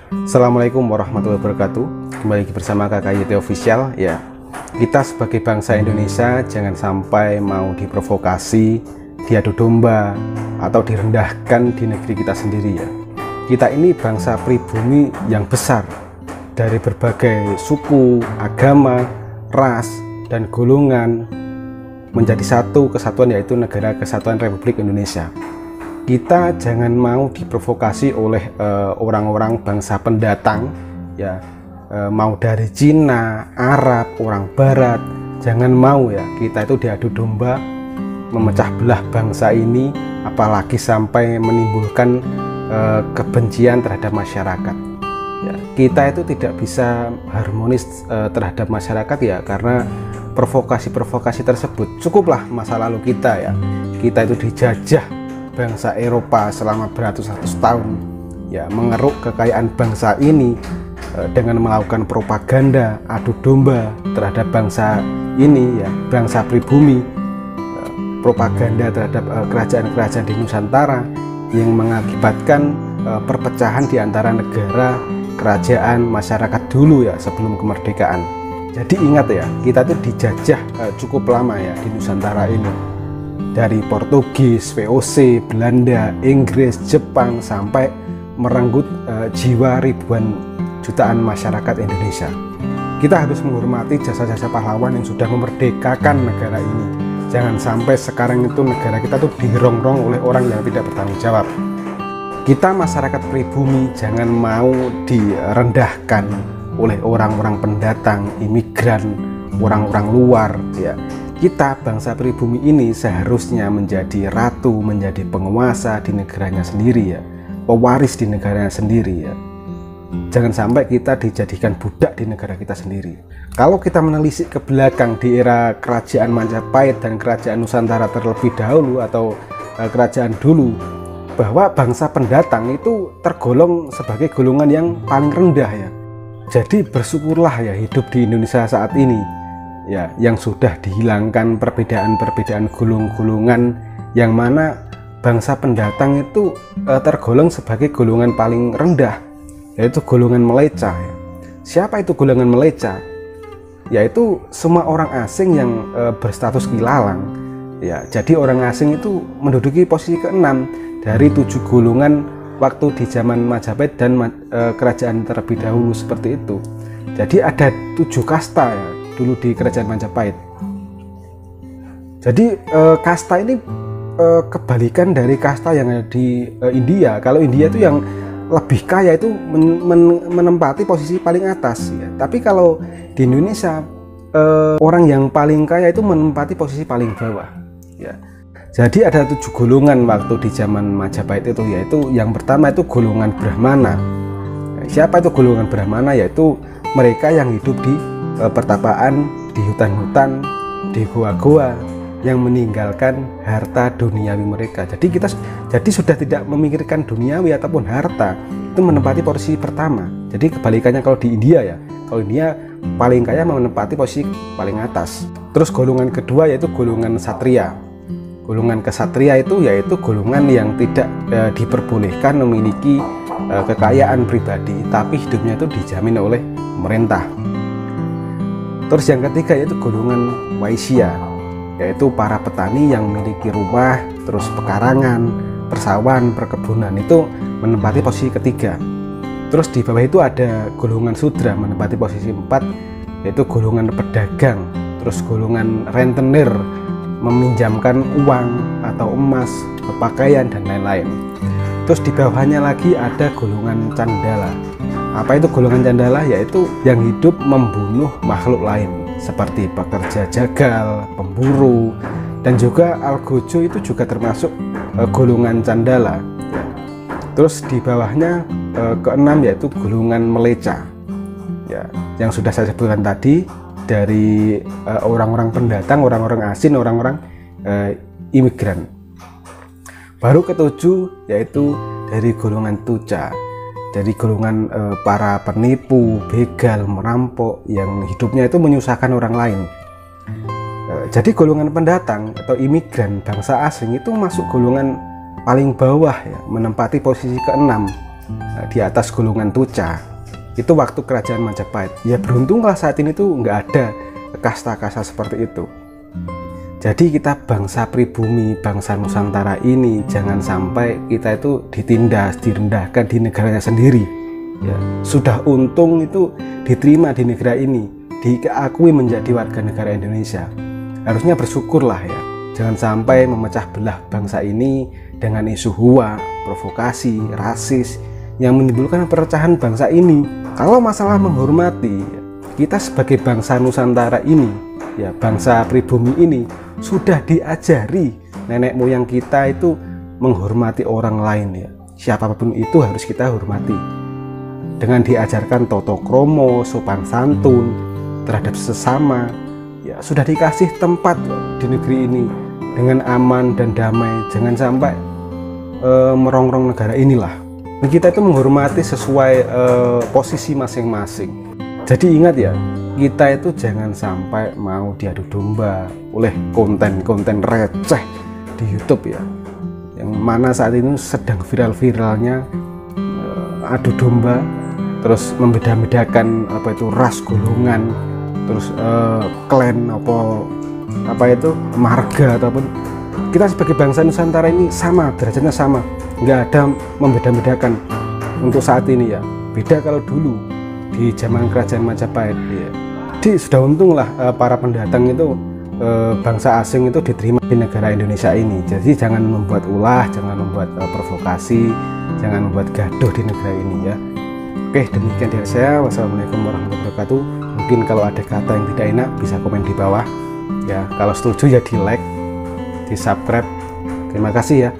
Assalamualaikum warahmatullahi wabarakatuh. Kembali lagi bersama Kakak YT Official. Ya, kita sebagai bangsa Indonesia jangan sampai mau diprovokasi, diadu domba, atau direndahkan di negeri kita sendiri ya. Kita ini bangsa pribumi yang besar dari berbagai suku, agama, ras, dan golongan menjadi satu kesatuan, yaitu Negara Kesatuan Republik Indonesia. Kita jangan mau diprovokasi oleh orang-orang bangsa pendatang ya, mau dari Cina, Arab, orang Barat. Jangan mau ya kita itu diadu domba, memecah belah bangsa ini, apalagi sampai menimbulkan kebencian terhadap masyarakat ya. Kita itu tidak bisa harmonis terhadap masyarakat ya, karena provokasi-provokasi tersebut. Cukuplah masa lalu kita ya, kita itu dijajah bangsa Eropa selama beratus-ratus tahun ya, mengeruk kekayaan bangsa ini dengan melakukan propaganda adu domba terhadap bangsa ini ya, bangsa pribumi, propaganda terhadap kerajaan-kerajaan di Nusantara yang mengakibatkan perpecahan di antara negara, kerajaan, masyarakat dulu ya, sebelum kemerdekaan. Jadi ingat ya, kita tuh dijajah cukup lama ya di Nusantara ini, dari Portugis, VOC, Belanda, Inggris, Jepang, sampai merenggut jiwa ribuan jutaan masyarakat Indonesia. Kita harus menghormati jasa-jasa pahlawan yang sudah memerdekakan negara ini. Jangan sampai sekarang itu negara kita tuh dirongrong oleh orang yang tidak bertanggung jawab. Kita masyarakat pribumi jangan mau direndahkan oleh orang-orang pendatang, imigran, orang-orang luar ya. Kita bangsa pribumi ini seharusnya menjadi ratu, menjadi penguasa di negaranya sendiri ya, pewaris di negaranya sendiri ya. Jangan sampai kita dijadikan budak di negara kita sendiri. Kalau kita menelisik ke belakang di era kerajaan Majapahit dan kerajaan Nusantara terlebih dahulu, atau kerajaan dulu, bahwa bangsa pendatang itu tergolong sebagai golongan yang paling rendah ya. Jadi bersyukurlah ya hidup di Indonesia saat ini ya, yang sudah dihilangkan perbedaan-perbedaan golongan, yang mana bangsa pendatang itu tergolong sebagai golongan paling rendah, yaitu golongan meleca ya. Siapa itu golongan meleca? Yaitu semua orang asing yang berstatus kilalang ya. Jadi orang asing itu menduduki posisi ke-6 dari 7 golongan waktu di zaman Majapahit dan kerajaan terlebih dahulu, seperti itu. Jadi ada 7 kasta ya dulu di kerajaan Majapahit. Jadi kasta ini kebalikan dari kasta yang ada di India. Kalau India itu yang lebih kaya itu menempati posisi paling atas ya. Tapi kalau di Indonesia orang yang paling kaya itu menempati posisi paling bawah ya. Jadi ada 7 golongan waktu di zaman Majapahit itu, yaitu yang pertama itu golongan Brahmana. Siapa itu golongan Brahmana? Yaitu mereka yang hidup di pertapaan, di hutan-hutan, di goa-goa, yang meninggalkan harta duniawi mereka. Jadi sudah tidak memikirkan duniawi ataupun harta, itu menempati posisi pertama. Jadi kebalikannya kalau di India ya, kalau India paling kaya menempati posisi paling atas. Terus golongan kedua yaitu golongan Satria. Golongan kesatria itu yaitu golongan yang tidak diperbolehkan memiliki kekayaan pribadi, tapi hidupnya itu dijamin oleh pemerintah. Terus yang ketiga yaitu golongan Waisya, yaitu para petani yang memiliki rumah, terus pekarangan, persawahan, perkebunan, itu menempati posisi ketiga. Terus di bawah itu ada golongan Sudra menempati posisi 4, yaitu golongan pedagang. Terus golongan rentenir, meminjamkan uang atau emas, pakaian, dan lain-lain. Terus di bawahnya lagi ada golongan Candala. Apa itu golongan Candala? Yaitu yang hidup membunuh makhluk lain, seperti pekerja jagal, pemburu, dan juga algojo itu juga termasuk golongan Candala. Terus di bawahnya ke-6 yaitu golongan Meleca ya, yang sudah saya sebutkan tadi, dari orang-orang pendatang, orang-orang asing, orang-orang imigran. Baru ke-7 yaitu dari golongan Tuca, dari golongan para penipu, begal, merampok, yang hidupnya itu menyusahkan orang lain. Jadi golongan pendatang atau imigran bangsa asing itu masuk golongan paling bawah ya, menempati posisi ke-6. di atas golongan Tuca. Itu waktu kerajaan Majapahit. Ya beruntunglah saat ini tuh nggak ada kasta-kasta seperti itu. Jadi kita bangsa pribumi, bangsa Nusantara ini jangan sampai kita itu ditindas, direndahkan di negaranya sendiri. Ya, sudah untung itu diterima di negara ini, diakui menjadi warga negara Indonesia. Harusnya bersyukurlah ya. Jangan sampai memecah belah bangsa ini dengan isu hua, provokasi, rasis yang menimbulkan perpecahan bangsa ini. Kalau masalah menghormati, kita sebagai bangsa Nusantara ini, ya bangsa pribumi ini sudah diajari nenek moyang kita itu menghormati orang lain ya. Siapapun itu harus kita hormati. Dengan diajarkan toto kromo, sopan santun terhadap sesama, ya sudah dikasih tempat di negeri ini dengan aman dan damai. Jangan sampai merongrong negara inilah. Kita itu menghormati sesuai posisi masing-masing. Jadi ingat ya, kita itu jangan sampai mau diadu domba oleh konten-konten receh di YouTube ya, yang mana saat ini sedang viral-viralnya adu domba, terus membeda-bedakan apa itu ras, golongan, terus klan apa itu marga ataupun. Kita sebagai bangsa Nusantara ini sama, derajatnya sama, nggak ada membeda-bedakan untuk saat ini ya. Beda kalau dulu di zaman kerajaan Majapahit ya. Jadi sudah untunglah para pendatang itu bangsa asing itu diterima di negara Indonesia ini. Jadi jangan membuat ulah, jangan membuat provokasi, jangan membuat gaduh di negara ini ya. Oke, demikian dari saya. Wassalamualaikum warahmatullahi wabarakatuh. Mungkin kalau ada kata yang tidak enak bisa komen di bawah ya. Kalau setuju ya di like, di subscribe. Terima kasih ya.